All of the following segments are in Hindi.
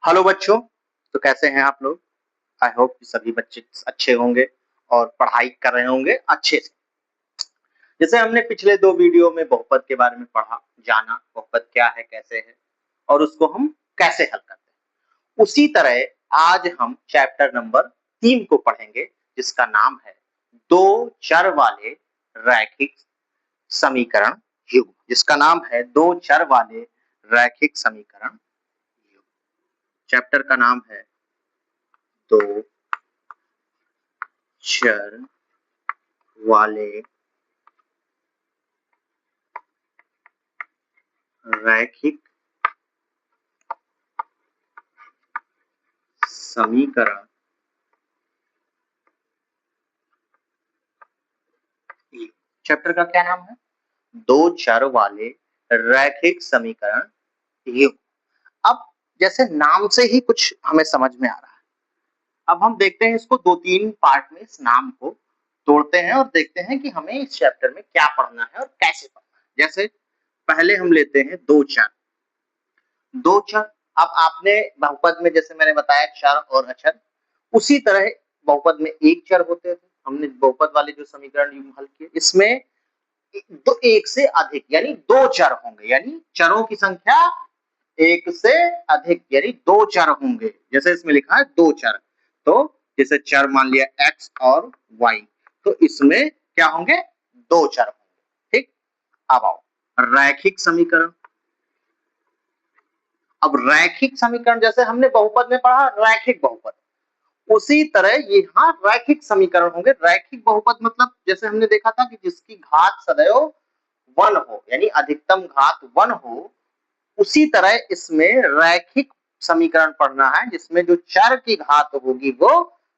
हेलो बच्चों। तो कैसे हैं आप लोग? आई होप कि सभी बच्चे अच्छे होंगे और पढ़ाई कर रहे होंगे अच्छे से। जैसे हमने पिछले 2 वीडियो में बहुपद के बारे में पढ़ा, जाना बहुपद क्या है, कैसे है और उसको हम कैसे हल करते हैं। उसी तरह आज हम चैप्टर नंबर 3 को पढ़ेंगे जिसका नाम है 2 चर वाले रैखिक समीकरण युग्म। जिसका नाम है 2 चर वाले रैखिक समीकरण युग्म। चैप्टर का नाम है 2 चर वाले रैखिक समीकरण युग्म। चैप्टर का क्या नाम है? 2 चर वाले रैखिक समीकरण युग्म। अब जैसे नाम से ही कुछ हमें समझ में आ रहा है। अब हम देखते हैं इसको 2-3 पार्ट में इस नाम को तोड़ते हैं और देखते हैं कि हमें इस चैप्टर में क्या पढ़ना है और कैसे पढ़ना है। जैसे पहले हम लेते हैं 2 चर। 2 चर, अब आपने बहुपद में जैसे मैंने बताया चर और अचर, उसी तरह बहुपद में एक चर होते थे। हमने बहुपद वाले जो समीकरण युग्म हल किए, इसमें तो एक से अधिक यानी 2 चर होंगे, यानी चरों की संख्या एक से अधिक यानी 2 चर होंगे। जैसे इसमें लिखा है 2 चर, तो जैसे चर मान लिया x और y, तो इसमें क्या होंगे? 2 चर होंगे। ठीक, अब आओ रैखिक समीकरण। अब रैखिक समीकरण जैसे हमने बहुपद में पढ़ा रैखिक बहुपद, उसी तरह यहाँ रैखिक समीकरण होंगे। रैखिक बहुपद मतलब जैसे हमने देखा था कि जिसकी घात सदैव 1 हो, यानी अधिकतम घात 1 हो, उसी तरह इसमें रैखिक समीकरण पढ़ना है जिसमें जो चर की घात होगी वो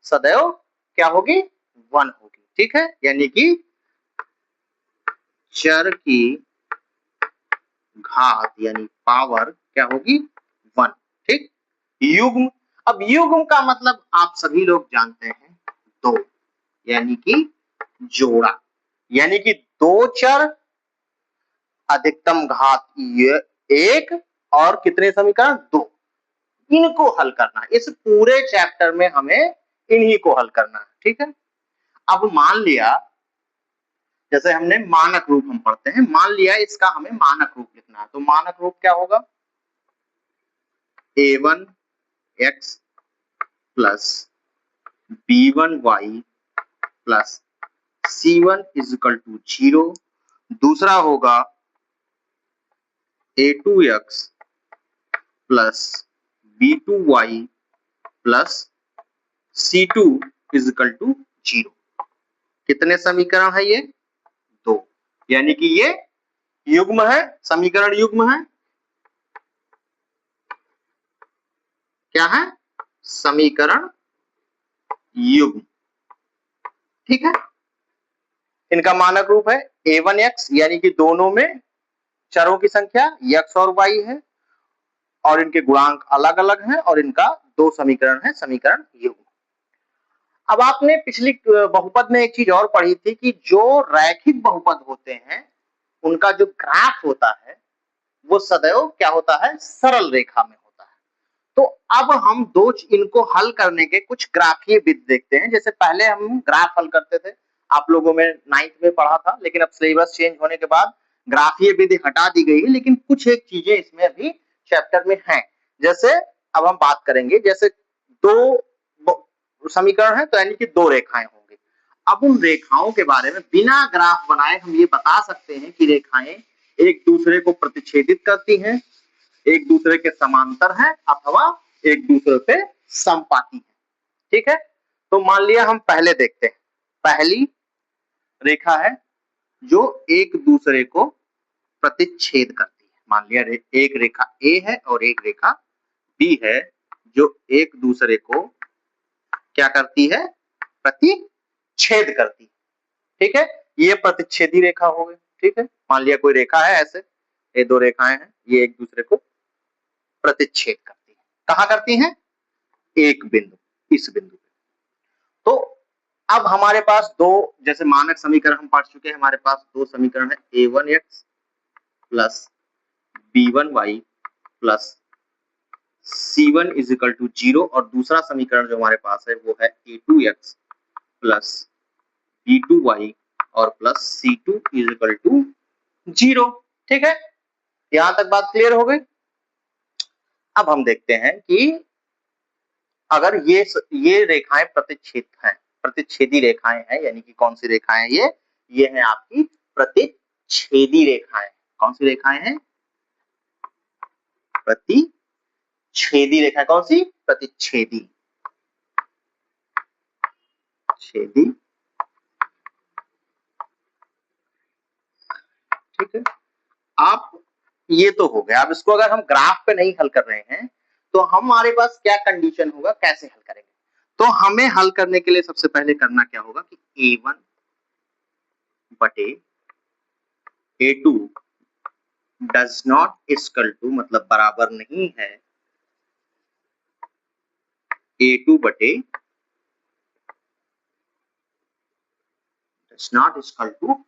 सदैव क्या होगी? 1 होगी। ठीक है, यानी कि चर की घात यानी पावर क्या होगी? 1। ठीक, युग्म। अब युग्म का मतलब आप सभी लोग जानते हैं 2, यानी कि जोड़ा, यानी कि 2 चर अधिकतम घात 1 और कितने समीकरण? 2। इनको हल करना है। इस पूरे चैप्टर में हमें इन्हीं को हल करना है। ठीक है, अब मान लिया जैसे हमने मानक रूप हम पढ़ते हैं, मान लिया इसका हमें मानक रूप लिखना है, तो मानक रूप क्या होगा? a1x plus b1y plus c1 is equal to 0। दूसरा होगा a2x plus b2y plus c2 is equal to 0। कितने समीकरण है ये? 2, यानी कि ये युग्म है, समीकरण युग्म है। क्या है? समीकरण युग्म। ठीक है, इनका मानक रूप है a1x, यानी कि दोनों में चरों की संख्या x और y है और इनके गुणांक अलग अलग हैं और इनका 2 समीकरण है, समीकरण युग्म। अब आपने पिछली बहुपद में एक चीज और पढ़ी थी कि जो रैखिक बहुपद होते हैं उनका जो ग्राफ होता है वो सदैव क्या होता है? सरल रेखा में होता है। तो अब हम इनको हल करने के कुछ ग्राफीय विधि देखते हैं। जैसे पहले हम ग्राफ हल करते थे, आप लोगों में 9th में पढ़ा था, लेकिन अब सिलेबस चेंज होने के बाद ग्राफीय विधि हटा दी गई है, लेकिन कुछ एक चीजें इसमें अभी चैप्टर में हैं। जैसे अब हम बात करेंगे, जैसे 2 समीकरण है तो यानी कि 2 रेखाएं होंगी। अब उन रेखाओं के बारे में बिना ग्राफ बनाए हम ये बता सकते हैं कि रेखाएं एक दूसरे को प्रतिच्छेदित करती हैं, एक दूसरे के समांतर है अथवा एक दूसरे पे समपाती है। ठीक है, तो मान लिया हम पहले देखते हैं। पहली रेखा है जो एक दूसरे को प्रतिच्छेद करती है। मान लिया एक रेखा ए है और एक रेखा बी है जो एक दूसरे को क्या करती है? प्रतिच्छेद करती है। ठीक है, ये प्रतिच्छेदी रेखा हो गई। ठीक है, मान लिया कोई रेखा है ऐसे, ये 2 रेखाएं हैं, ये एक दूसरे को प्रतिच्छेद करती है। कहां करती हैं? एक बिंदु, इस बिंदु पे। तो अब हमारे पास 2 जैसे मानक समीकरण हम पढ़ चुके हैं, हमारे पास 2 समीकरण है a1x plus b1y plus C1 is equal to 0 और दूसरा समीकरण जो हमारे पास है वो है A2x प्लस B2y और plus C2 is equal to 0। ठीक है, यहां तक बात क्लियर हो गई। अब हम देखते हैं कि अगर ये रेखाएं प्रतिच्छेद हैं, प्रतिच्छेदी रेखाएं हैं, यानी कि कौन सी रेखाएं ये है आपकी प्रतिच्छेदी रेखाएं। कौन सी रेखाएं हैं? प्रतिच्छेदी रेखाएं। कौन सी? प्रतिच्छेदी छेदी। ठीक है, आप ये तो हो गया। अब इसको अगर हम ग्राफ पे नहीं हल कर रहे हैं तो हमारे पास क्या कंडीशन होगा, कैसे हल करेंगे? तो हमें हल करने के लिए सबसे पहले करना क्या होगा कि A1 बटे A2 does not equal to, मतलब बराबर नहीं है, A2 बटे does not equal to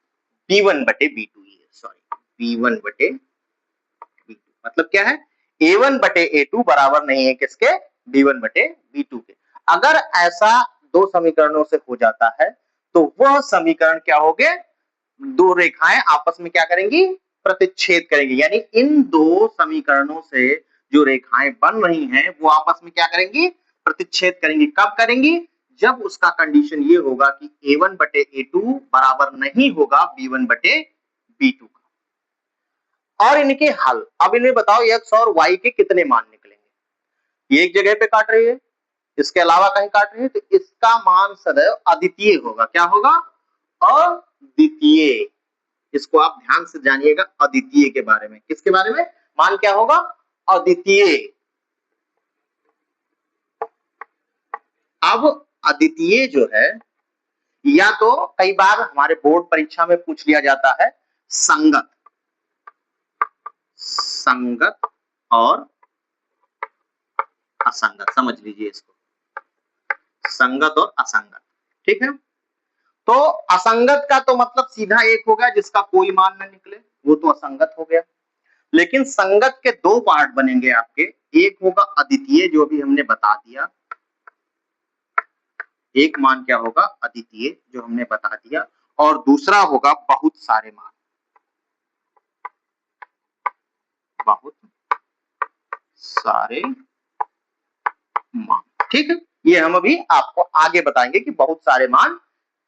B1 बटे B2। सॉरी, B1 बटे B2 मतलब क्या है? A1 बटे A2 बराबर नहीं है किसके? B1 बटे B2 के। अगर ऐसा दो समीकरणों से हो जाता है तो वह समीकरण क्या हो गए? दो रेखाएं आपस में क्या करेंगी? प्रतिच्छेद करेंगी। यानी इन दो समीकरणों से जो रेखाएं बन रही हैं वो आपस में क्या करेंगी? प्रतिच्छेद करेंगी। कब करेंगी? जब उसका कंडीशन ये होगा कि A1 बटे A2 बराबर नहीं होगा B1 बटे B2 का। और इनके हल, अब इन्हें बताओ x और y के कितने मान निकलेंगे? ये एक जगह पे काट रही है, इसके अलावा कहीं काट रही है, तो इसका मान सदैव अद्वितीय होगा। क्या होगा? अद्वितीय। इसको आप ध्यान से जानिएगा, अद्वितीय के बारे में। किसके बारे में? मान क्या होगा? अद्वितीय। अब अद्वितीय जो है, या तो कई बार हमारे बोर्ड परीक्षा में पूछ लिया जाता है संगत, संगत और असंगत। समझ लीजिए इसको, संगत और असंगत। ठीक है, तो असंगत का तो मतलब सीधा एक हो गया जिसका कोई मान ना निकले, वो तो असंगत हो गया। लेकिन संगत के दो पार्ट बनेंगे आपके। एक होगा अद्वितीय, जो भी हमने बता दिया। एक मान क्या होगा? अद्वितीय, जो हमने बता दिया। और दूसरा होगा बहुत सारे मान, बहुत सारे मान। ठीक है, ये हम अभी आपको आगे बताएंगे कि बहुत सारे मान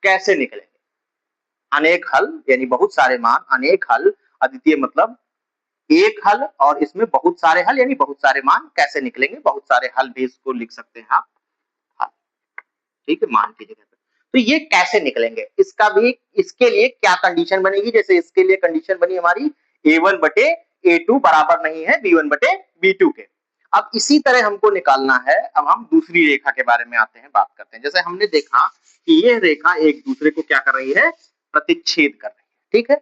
कैसे निकलेंगे। अनेक हल, यानी बहुत सारे मान, अनेक हल। अद्वितीय मतलब एक हल, और इसमें बहुत सारे हल, यानी बहुत सारे मान कैसे निकलेंगे। बहुत सारे हल भी इसको लिख सकते हैं आप, हल। ठीक है, मान की जगह पे। तो ये कैसे निकलेंगे, इसका भी, इसके लिए क्या कंडीशन बनेगी? जैसे इसके लिए कंडीशन बनी हमारी A1 बटे A2 बराबर नहीं है B1 बटे B2 के। अब इसी तरह हमको निकालना है। अब हम दूसरी रेखा के बारे में आते हैं, बात करते हैं। जैसे हमने देखा कि ये रेखा एक दूसरे को क्या कर रही है? प्रतिच्छेद कर रही है। ठीक है,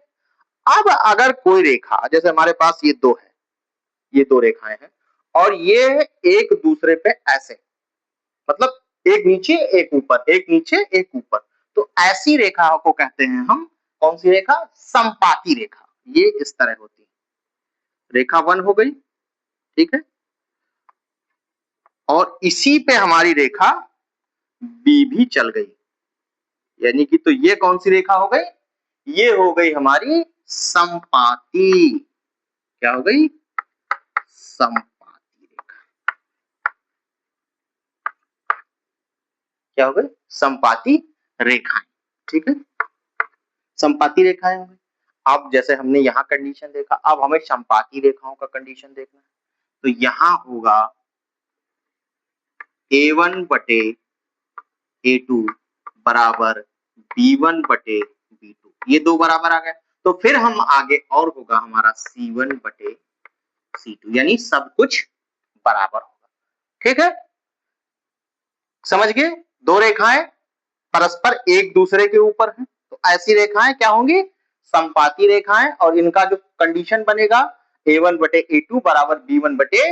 अब अगर कोई रेखा, जैसे हमारे पास ये दो है, ये दो रेखाएं हैं, और ये एक दूसरे पे ऐसे, मतलब एक नीचे एक ऊपर, एक नीचे एक ऊपर, तो ऐसी रेखा को कहते हैं हम, कौन सी रेखा? संपाती रेखा। ये इस तरह होती है, रेखा 1 हो गई। ठीक है, और इसी पे हमारी रेखा B भी चल गई, यानी कि तो ये कौन सी रेखा हो गई? ये हो गई हमारी संपाती। क्या हो गई? संपाती रेखा। क्या हो गई? संपाती रेखाएं। ठीक है, संपाती रेखाएं हो गई। अब जैसे हमने यहाँ कंडीशन देखा, अब हमें संपाती रेखाओं का कंडीशन देखना है। तो यहां होगा A1 बटे A2 बराबर B1 बटे B2, ये दो बराबर आ गए। तो फिर हम आगे और होगा हमारा C1 बटे C2, यानी सब कुछ बराबर होगा। ठीक है, समझ गए? दो रेखाएं परस्पर एक दूसरे के ऊपर हैं, तो ऐसी रेखाएं क्या होंगी? संपाती रेखाएं। और इनका जो कंडीशन बनेगा A1 बटे A2 बराबर B1 बटे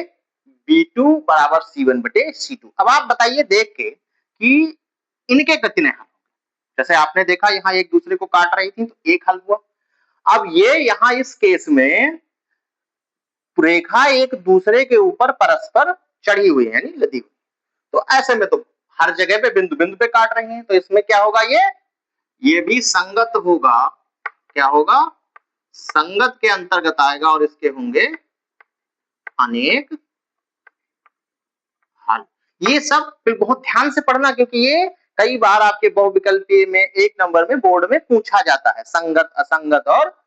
B2 बराबर C1 बटे C2। अब आप बताइए देख के कि इनके कितने हल? जैसे आपने देखा यहाँ एक दूसरे को काट रही थी, तो एक हल हुआ। अब ये यहाँ इस केस में रेखा एक दूसरे के ऊपर परस्पर चढ़ी हुई है यानी लदी हुई। तो ऐसे में तो हर जगह पे बिंदु बिंदु पे काट रही हैं, तो इसमें क्या होगा, ये भी संगत होगा। क्या होगा, संगत के अंतर्गत आएगा और इसके होंगे अनेक हल। ये सब फिर बहुत ध्यान से पढ़ना, क्योंकि ये कई बार आपके बहुविकल्पीय में 1 नंबर में बोर्ड में पूछा जाता है, संगत असंगत और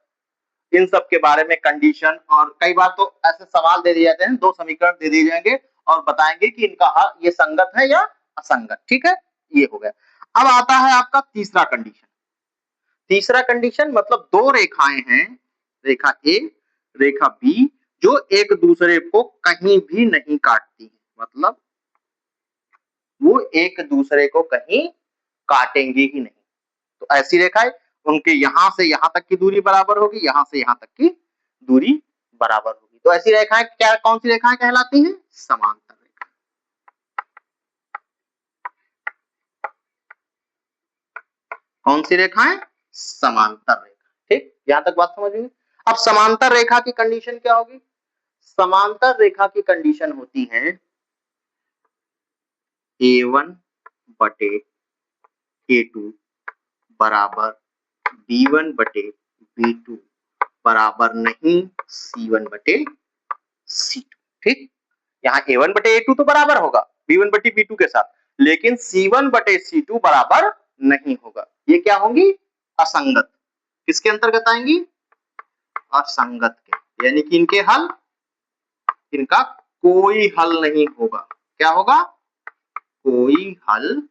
इन सब के बारे में, कंडीशन। और कई बार तो ऐसे सवाल दे दिए जाते हैं, 2 समीकरण दे दिए जाएंगे और बताएंगे कि इनका हल ये संगत है या असंगत। ठीक है, ये हो गया। अब आता है आपका तीसरा कंडीशन। तीसरा कंडीशन मतलब 2 रेखाएं हैं, रेखा ए रेखा बी, जो एक दूसरे को कहीं भी नहीं काटती है, मतलब वो एक दूसरे को कहीं काटेंगे ही नहीं। तो ऐसी रेखाएं, उनके यहां से यहां तक की दूरी बराबर होगी, यहां से यहां तक की दूरी बराबर होगी। तो ऐसी रेखाएं क्या, कौन सी रेखाएं कहलाती हैं, समांतर रेखा। कौन सी रेखाएं, समांतर रेखा। ठीक, यहां तक बात समझ गए। अब समांतर रेखा की कंडीशन क्या होगी, समांतर रेखा की कंडीशन होती है A1 बटे A2 बराबर B1 बटे B2 बराबर नहीं C1 बटे C2। ठीक, यहाँ A1 बटे A2 तो बराबर होगा B1 बटे B2 के साथ, लेकिन C1 बटे C2 बराबर नहीं होगा। ये क्या होंगी, असंगत। किसके अंतर्गत आएंगी, असंगत के, यानी कि इनके हल, इनका कोई हल नहीं होगा। क्या होगा, कोई हल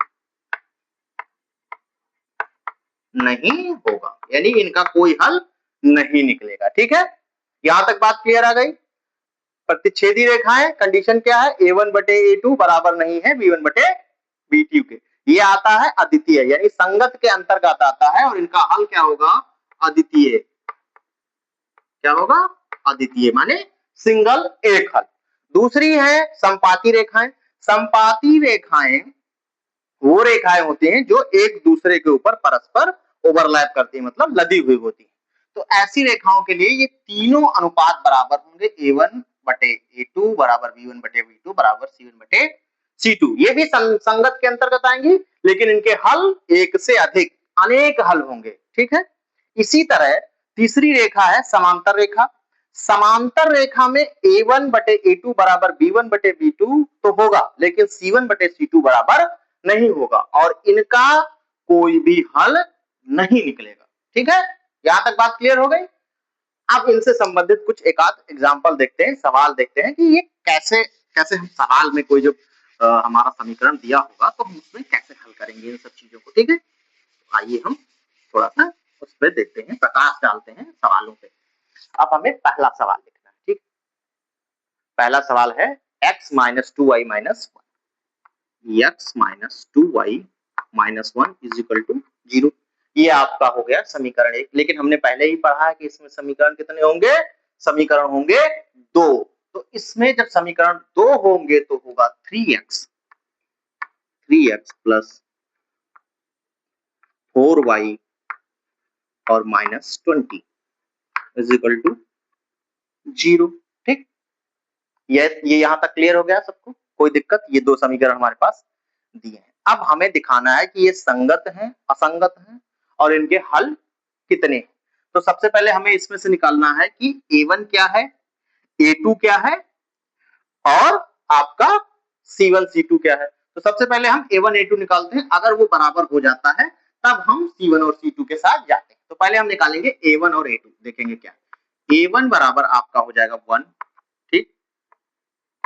नहीं होगा, यानी इनका कोई हल नहीं निकलेगा। ठीक है, यहां तक बात क्लियर आ गई। प्रतिच्छेदी रेखाएं, कंडीशन क्या है, A1 बटे A2 बराबर नहीं है B1 बटे B2 के। ये आता है अद्वितीय, यानी संगत के अंतर्गत आता है, और इनका हल क्या होगा, अद्वितीय। क्या होगा, अद्वितीय माने सिंगल, एक हल। दूसरी है संपाती रेखाएं। संपाती रेखाएं वो रेखाएं होती हैं जो एक दूसरे के ऊपर परस्पर ओवरलैप करती है, मतलब लदी हुई होती है। तो ऐसी रेखाओं के लिए ये तीनों अनुपात बराबर होंगे, A1 बटे A2 बराबर B1 बटे B2 बराबर C1 बटे C2। ये भी संगत के अंतर्गत आएंगी, लेकिन इनके हल एक से अधिक अनेक हल होंगे। ठीक है, इसी तरह तीसरी रेखा है समांतर रेखा। समांतर रेखा में A1 बटे A2 बराबर B1 बटे B2 तो होगा, लेकिन C1 बटे C2 बराबर नहीं होगा, और इनका कोई भी हल नहीं निकलेगा। ठीक है, यहां तक बात क्लियर हो गई। अब इनसे संबंधित कुछ एक आध एग्जांपल देखते हैं, सवाल देखते हैं कि ये कैसे कैसे हम सवाल में कोई जो हमारा समीकरण दिया होगा तो हम उसमें कैसे हल करेंगे इन सब चीजों को। ठीक है, तो आइए हम थोड़ा सा उस पर देखते हैं, प्रकाश डालते हैं सवालों पे। अब हमें पहला सवाल लिखना है। ठीक, पहला सवाल है x minus 2y minus 1, x minus 2y minus 1 is equal to 0। ये आपका हो गया समीकरण 1, लेकिन हमने पहले ही पढ़ा है कि इसमें समीकरण कितने होंगे, समीकरण होंगे 2। तो इसमें जब समीकरण 2 होंगे तो होगा 3x प्लस 4y और माइनस 20 इज इक्वल टू 0। ठीक, ये यहां तक क्लियर हो गया सबको, कोई दिक्कत। ये 2 समीकरण हमारे पास दिए हैं। अब हमें दिखाना है कि ये संगत हैं असंगत हैं और इनके हल कितने हैं। तो सबसे पहले हमें इसमें से निकालना है कि A1 क्या है, A2 क्या है और आपका C1 C2 क्या है। तो सबसे पहले हम A1 A2 निकालते हैं, अगर वो बराबर हो जाता है तब हम C1 और C2 के साथ जाते हैं। तो पहले हम निकालेंगे A1 और A2, देखेंगे क्या। A1 बराबर आपका हो जाएगा 1, ठीक,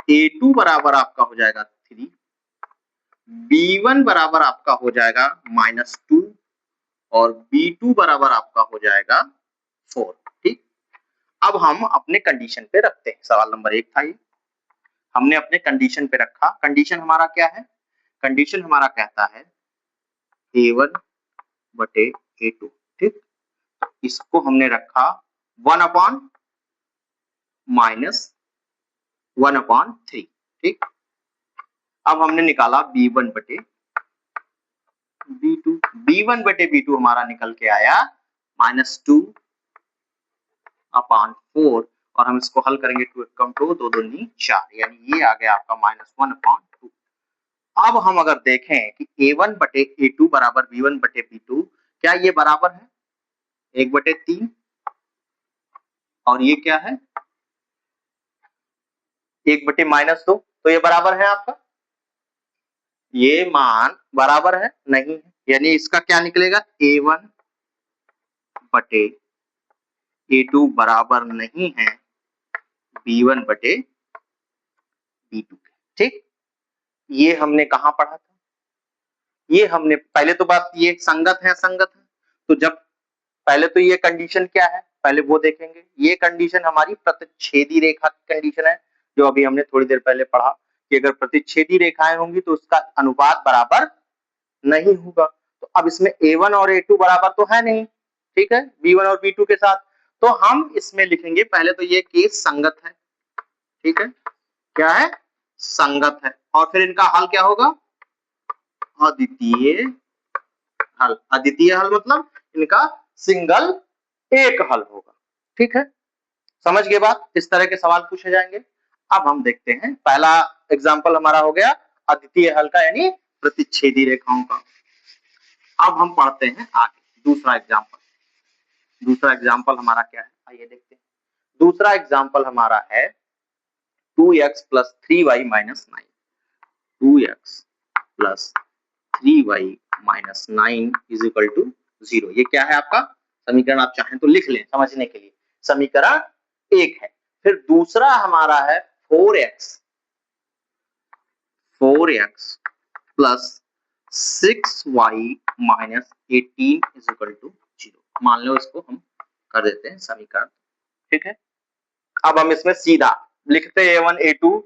A2 बराबर आपका हो जाएगा 3, B1 बराबर आपका हो जाएगा -2 और B2 बराबर आपका हो जाएगा 4। ठीक, अब हम अपने कंडीशन पे रखते हैं। सवाल नंबर 1 था ये, हमने अपने कंडीशन पे रखा। कंडीशन हमारा क्या है, कंडीशन हमारा कहता है A1 बटे A2। ठीक, इसको हमने रखा 1/-1/3। ठीक, अब हमने निकाला B1 बटे B2। B1 बटे B2 हमारा निकल के आया -2/4 और हम इसको हल करेंगे 2 एकम 2, 2 दूनी 4, यानी ये आ गया आपका -1/2। अब हम अगर देखें कि A1 बटे A2 बराबर B1 बटे B2, क्या ये बराबर है 1/3 और ये क्या है 1/-2, तो ये बराबर है आपका, ये मान बराबर है नहीं है, यानी इसका क्या निकलेगा A1 बटे A2 बराबर नहीं है B1 बटे B2। ठीक, ये हमने कहां पढ़ा था, ये हमने पहले तो बात ये संगत है असंगत है, तो जब पहले तो ये कंडीशन क्या है पहले वो देखेंगे। ये कंडीशन हमारी प्रतिच्छेदी रेखा की कंडीशन है, जो अभी हमने थोड़ी देर पहले पढ़ा कि अगर प्रतिच्छेदी रेखाएं होंगी तो उसका अनुपात बराबर नहीं होगा। तो अब इसमें A1 और A2 बराबर तो है नहीं, ठीक है, B1 और B2 के साथ, तो हम इसमें लिखेंगे पहले तो ये केस संगत है, ठीक है, क्या है संगत है, और फिर इनका हल क्या होगा अद्वितीय हल। अद्वितीय हल मतलब इनका सिंगल एक हल होगा, ठीक है, समझ गए बात। इस तरह के सवाल पूछे जाएंगे। अब हम देखते हैं पहला एग्जांपल हमारा हो गया अद्वितीय हल का, यानी प्रतिच्छेदी रेखाओं का। अब हम पढ़ते हैं आगे दूसरा एग्जांपल। दूसरा एग्जांपल हमारा क्या है आइए देखते हैं। दूसरा एग्जांपल हमारा है 2x + 3y - 9। 2x + 3y - 9 = 0। ये क्या है आपका समीकरण, आप चाहें तो लिख लें समझने के लिए, समीकरण 1 है। फिर दूसरा हमारा है 4x + 6y - 18 = 0। मान लो इसको हम कर देते हैं समीकरण, ठीक है। अब हम इसमें सीधा लिखते A1 A2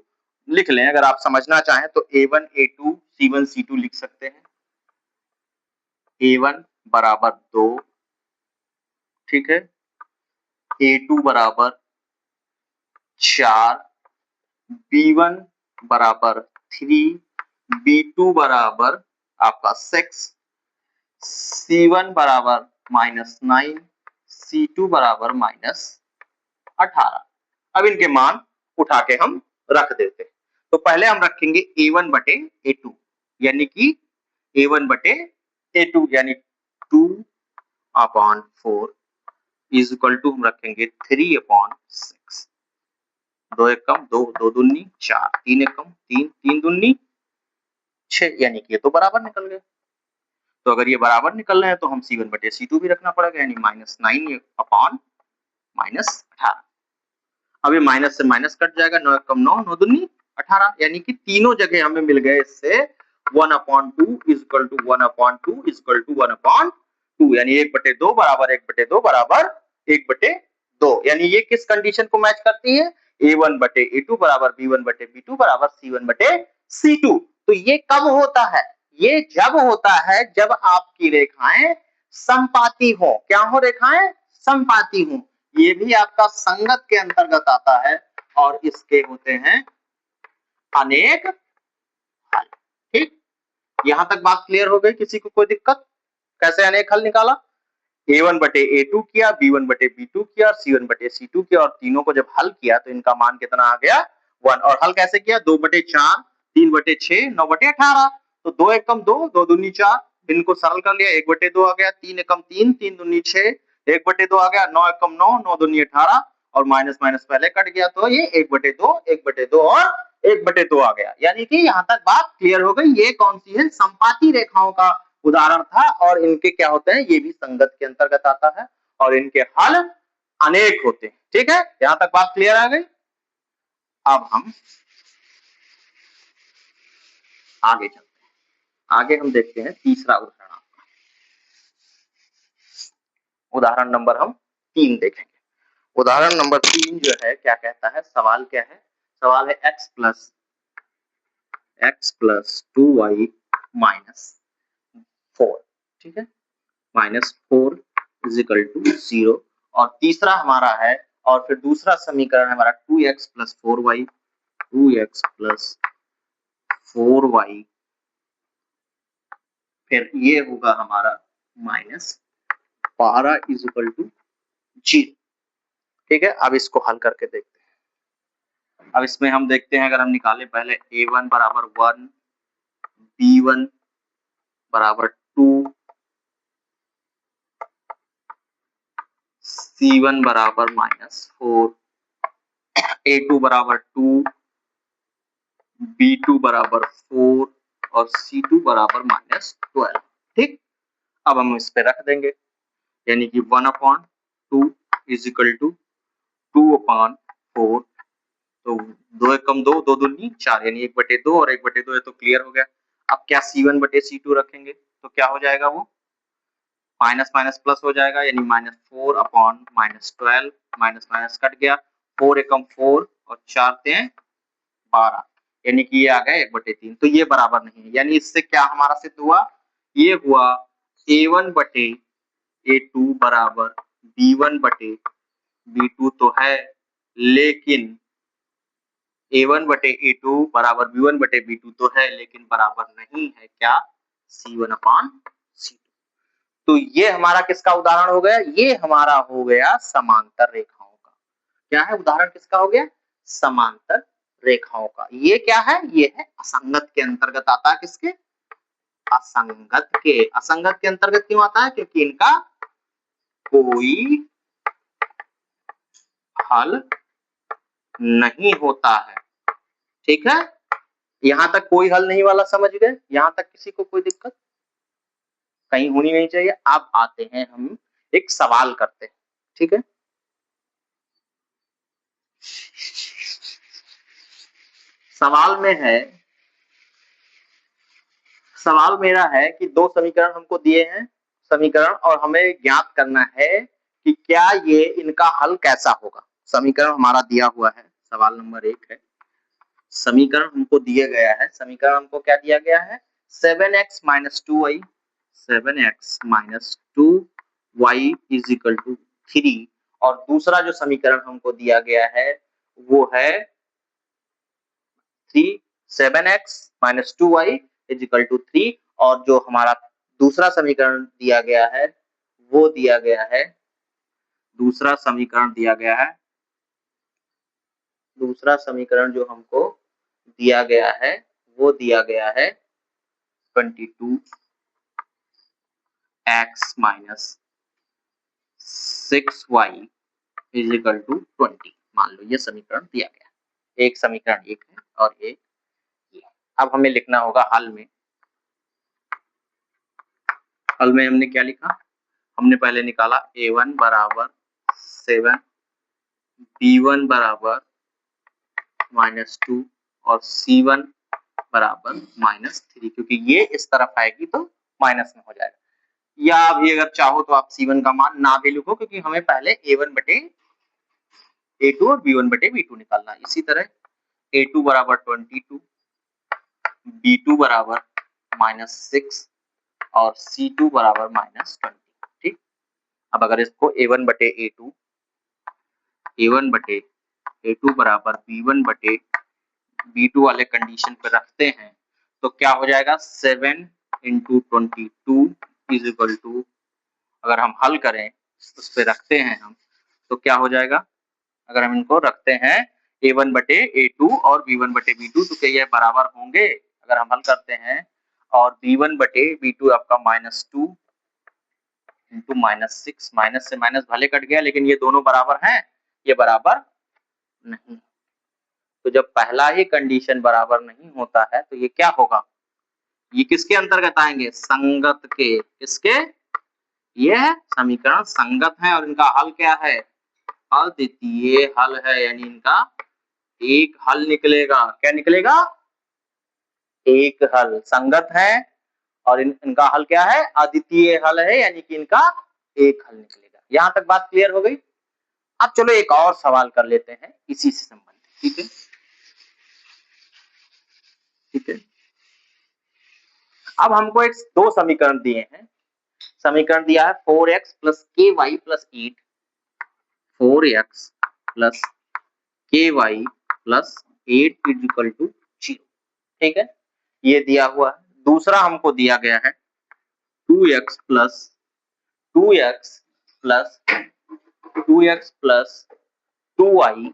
लिख लें, अगर आप समझना चाहें तो A1 A2 C1 C2 लिख सकते हैं। A1 बराबर 2, ठीक है, A2 बराबर 4, B1 बराबर 3, B2 बराबर आपका 6, C1 बराबर -9, C2 बराबर -18। अब इनके मान उठा के हम रख देते हैं। तो पहले हम रखेंगे A1 बटे A2, यानी कि A1 बटे A2 यानी 2/4 = हम रखेंगे 3/6। 2 एकम 2, 2 दूनी 4, 3 एकम 3, 3 दूनी 6, यानी कि ये तो बराबर निकल गए। तो अगर ये बराबर निकल रहे हैं तो हम C1 बटे C2 भी रखना पड़ेगा, यानी -9/18। अब ये माइनस से माइनस कट जाएगा, 9 एकम 9, 9 दूनी 18, यानी कि तीनों जगह हमें मिल गए इससे 1/2 = 1/2 = 1/2, यानी 1/2 बराबर 1/2 बराबर 1/2, यानी ये किस कंडीशन को मैच करती है A1 बटे A2 बराबर B1 बटे B2 बराबर C1 बटे C2। तो ये कब होता है, ये जब होता है जब आपकी रेखाएं समपाती हो। क्या हो रेखाएं समपाती हो, ये भी आपका संगत के अंतर्गत आता है और इसके होते हैं अनेक हल। ठीक, यहां तक बात क्लियर हो गई, किसी को कोई दिक्कत? कैसे अनेक हल निकाला, A1 बटे A2 किया, B1 बटे B2 किया और C1 बटे C2 किया, और तीनों को जब हल किया तो इनका मान कितना आ गया 1। और हल कैसे किया, 2/4, 3/6, 9/18। तो 2 एकम 2, 2 दूनी 4, इनको सरल कर लिया, 1/2 आ गया, 3 एकम 3, 3 दूनी 6, 1/2 आ गया, 9 एकम 9, 9 दूनी 18, और माइनस माइनस पहले कट गया तो ये 1/2, 1/2 और 1/2 आ गया। यानी कि यहां तक बात क्लियर हो गई, ये कौन सी है संपाती रेखाओं का उदाहरण था, और इनके क्या होते हैं ये भी संगत के अंतर्गत आता है और इनके हल अनेक होते हैं। ठीक है, यहां तक बात क्लियर आ गई। अब हम आगे चलते हैं, आगे हम देखते हैं तीसरा उदाहरण। आपका उदाहरण नंबर हम 3 देखेंगे। उदाहरण नंबर 3 जो है क्या कहता है, सवाल क्या है, सवाल है x + 2y - 4, ठीक है, -4 = 0। और तीसरा हमारा है, और फिर दूसरा समीकरण हमारा 2x + 4y, 2x + 4y, फिर ये होगा हमारा -12 = 0। ठीक है, अब इसको हल करके देखते हैं। अब इसमें हम देखते हैं, अगर हम निकाले पहले a1 बराबर 1, b1 बराबर 2, c1 बराबर -4, a2 बराबर 2, b2 बराबर 4 और c2 बराबर -12। ठीक, अब हम इस पे रख देंगे, यानी कि 1/2 इज इक्वल टू 2/4, तो 2 एकम 2, 2 दूनी 4, यानी 1/2 और 1/2 है तो क्लियर हो गया। अब क्या c1 बटे c2 रखेंगे तो क्या हो जाएगा, वो माइनस माइनस प्लस हो जाएगा, यानी -4/-12, माइनस माइनस कट गया, 4 एकम 4 और 4 तें 12, यानी कि ये आ गया 1/3। तो ये बराबर नहीं है, यानी इससे क्या हमारा सिद्ध हुआ, ये हुआ a1 बटे a2 बराबर b1 बटे b2 तो है, लेकिन a1 बटे a2 बराबर b1 बटे b2 तो है, लेकिन बराबर नहीं है क्या, c1/c2। तो ये हमारा किसका उदाहरण हो गया, ये हमारा हो गया समांतर रेखाओं का। क्या है उदाहरण, किसका हो गया, समांतर रेखाओं का। ये क्या है, ये है असंगत के अंतर्गत आता है, किसके, असंगत के। असंगत के अंतर्गत क्यों आता है, क्योंकि इनका कोई हल नहीं होता है। ठीक है, यहां तक कोई हल नहीं वाला समझ गए, यहां तक किसी को कोई दिक्कत कहीं होनी नहीं चाहिए। अब आते हैं हम एक सवाल करते हैं, ठीक है। सवाल में है, सवाल मेरा है कि दो समीकरण हमको दिए हैं, समीकरण, और हमें ज्ञात करना है कि क्या ये इनका हल कैसा होगा। समीकरण हमारा दिया हुआ है, सवाल नंबर 1 है, समीकरण हमको दिया गया है। समीकरण हमको क्या दिया गया है, 7x - 2y, 7x - 2y is equal to 3, और दूसरा जो समीकरण हमको दिया गया है वो है 7x - 2y is equal to 3, और जो हमारा दूसरा समीकरण दिया गया है वो दिया गया है, दूसरा समीकरण दिया गया है, दूसरा समीकरण जो हमको दिया गया है वो दिया गया है 22x - 6y is equal to 20। मान लो ये समीकरण दिया गया, एक समीकरण एक है और एक ये। अब हमें लिखना होगा हल में। हल में हमने क्या लिखा, हमने पहले निकाला a1 बराबर 7, b1 बराबर -2 और c1 बराबर -3, क्योंकि ये इस तरफ आएगी तो माइनस में हो जाएगा। या अभी अगर चाहो तो आप c1 का मान ना भी लिखो, क्योंकि हमें पहले a1 बटे a2 और b1 बटे b2 निकालना है। इसी तरह a2 बराबर 22, b2 बराबर -6 और c2 बराबर -20। ठीक, अब अगर इसको a1 बटे a2, a1 बटे a2 बराबर b1 बटे b2 वाले कंडीशन पे रखते हैं तो क्या हो जाएगा, 7 × 22 इज इक्वल टू, अगर हम हल करें उस पे रखते हैं हम तो क्या हो जाएगा, अगर हम इनको रखते हैं a1 बटे a2 और b1 बटे b2 तो क्या ये बराबर होंगे, अगर हम हल करते हैं, और b1 बटे b2 आपका -2 इंटू -6, माइनस से माइनस भले कट गया लेकिन ये दोनों बराबर हैं, ये बराबर नहीं। तो जब पहला ही कंडीशन बराबर नहीं होता है तो ये क्या होगा, ये किसके अंतर्गत आएंगे, संगत के। किसके, ये समीकरण संगत है और इनका हल क्या है, अद्वितीय हल है, यानी इनका एक हल निकलेगा। क्या निकलेगा, एक हल। संगत है और इनका हल क्या है, अद्वितीय हल है, यानी कि इनका एक हल निकलेगा। यहां तक बात क्लियर हो गई। अब चलो एक और सवाल कर लेते हैं इसी से संबंधित। ठीक है, ठीक है। अब हमको एक दो समीकरण दिए हैं। समीकरण दिया है 4x + ky + 8, 4x + ky + 8 is equal to 0। ठीक है, ये दिया हुआ है। दूसरा हमको दिया गया है 2x + 2x + 2x + 2i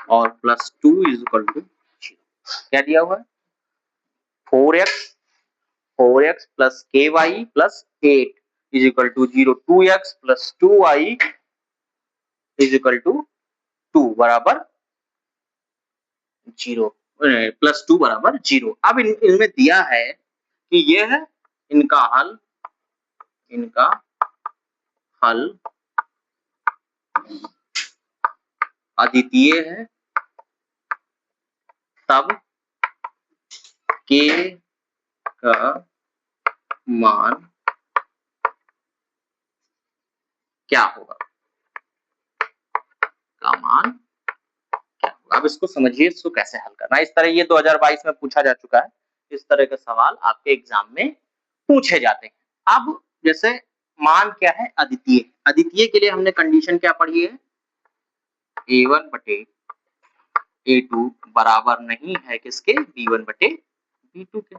और प्लस 2 इज इक्वल टू 0। क्या दिया हुआ है? 4x plus ky plus 8 is equal to 0। 2x plus 2i is equal to 2 बराबर 0 प्लस 2 बराबर 0। अब इनमें दिया है कि ये है इनका हल अद्वितीय है तब k का मान क्या होगा? का मान क्या होगा? अब इसको समझिए, इसको कैसे हल करना है। इस तरह ये 2022 में पूछा जा चुका है। इस तरह के सवाल आपके एग्जाम में पूछे जाते हैं। अब जैसे मान क्या है? अद्वितीय। अद्वितीय के लिए हमने कंडीशन क्या पढ़ी है? a1 बटे a2 बराबर नहीं है किसके? b1 बटे b2 के।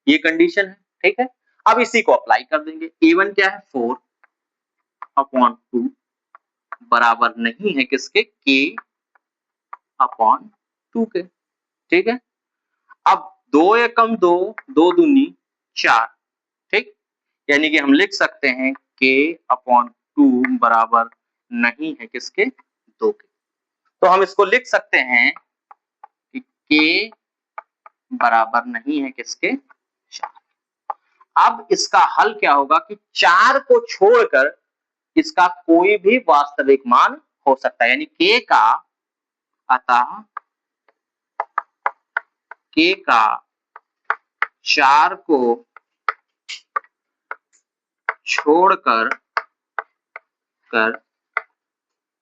ये कंडीशन है, ठीक है। अब इसी को अप्लाई कर देंगे। a1 क्या है? 4/2 बराबर नहीं है किसके? k/2 के, ठीक है। अब 2 एकम 2, 2 दूनी 4, ठीक। यानी कि हम लिख सकते हैं k/2 बराबर नहीं है किसके? 2 के। तो हम इसको लिख सकते हैं कि k बराबर नहीं है किसके? 4। अब इसका हल क्या होगा कि 4 को छोड़कर इसका कोई भी वास्तविक मान हो सकता है। यानी k का, अतः k का 4 को छोड़कर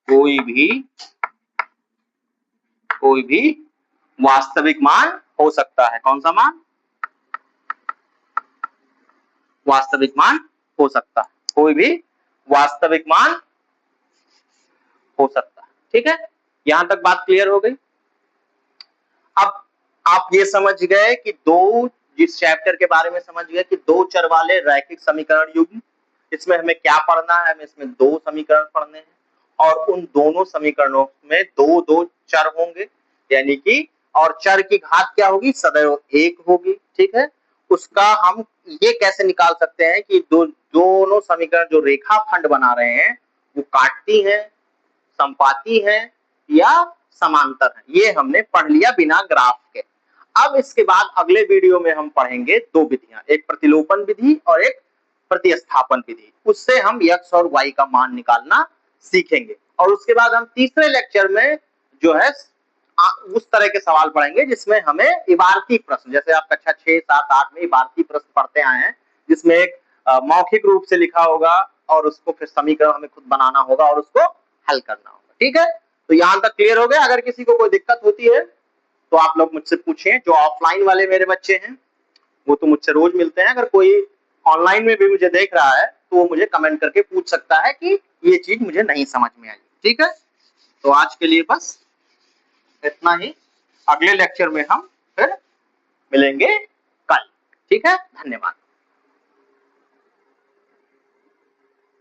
कोई भी वास्तविक मान हो सकता है। कौन सा मान? वास्तविक मान हो सकता है। कोई भी वास्तविक मान हो सकता है, ठीक है। यहां तक बात क्लियर हो गई। अब आप ये समझ गए कि जिस चैप्टर के बारे में समझ गए कि 2 चर वाले रैखिक समीकरण युग्म, इसमें हमें क्या पढ़ना है? हमें इसमें 2 समीकरण पढ़ने हैं और उन दोनों समीकरणों में 2 चर होंगे, यानी कि और चर की घात क्या होगी? सदैव 1 होगी, ठीक है। उसका हम ये कैसे निकाल सकते हैं कि दोनों समीकरण जो रेखाखंड बना रहे हैं वो काटती हैं, संपाती हैं या समांतर हैं। ये हमने पढ़ लिया बिना ग्राफ के। अब इसके बाद अगले वीडियो में हम पढ़ेंगे 2 विधियां, एक प्रतिलोपन विधि और एक प्रतिस्थापन विधि। उससे हम x और y का मान निकालना सीखेंगे और उसके बाद हम तीसरे लेक्चर में जो है उस तरह के सवाल पढ़ेंगे जिसमें हमें इबारती प्रश्न, जैसे आप कक्षा 6, 7, 8 में इबारती प्रश्न पढ़ते आए हैं, जिसमें एक मौखिक रूप से लिखा होगा और उसको फिर समीकरण हमें खुद बनाना होगा और उसको हल करना होगा, ठीक है। तो यहां तक क्लियर हो गया। अगर किसी को कोई दिक्कत होती है तो आप लोग मुझसे पूछें। जो ऑफलाइन वाले मेरे बच्चे हैं वो तो मुझसे रोज मिलते हैं। अगर कोई ऑनलाइन में भी मुझे देख रहा है तो वो मुझे कमेंट करके पूछ सकता है कि ये चीज मुझे नहीं समझ में आई, ठीक है। तो आज के लिए बस इतना ही। अगले लेक्चर में हम फिर मिलेंगे कल, ठीक है। धन्यवाद।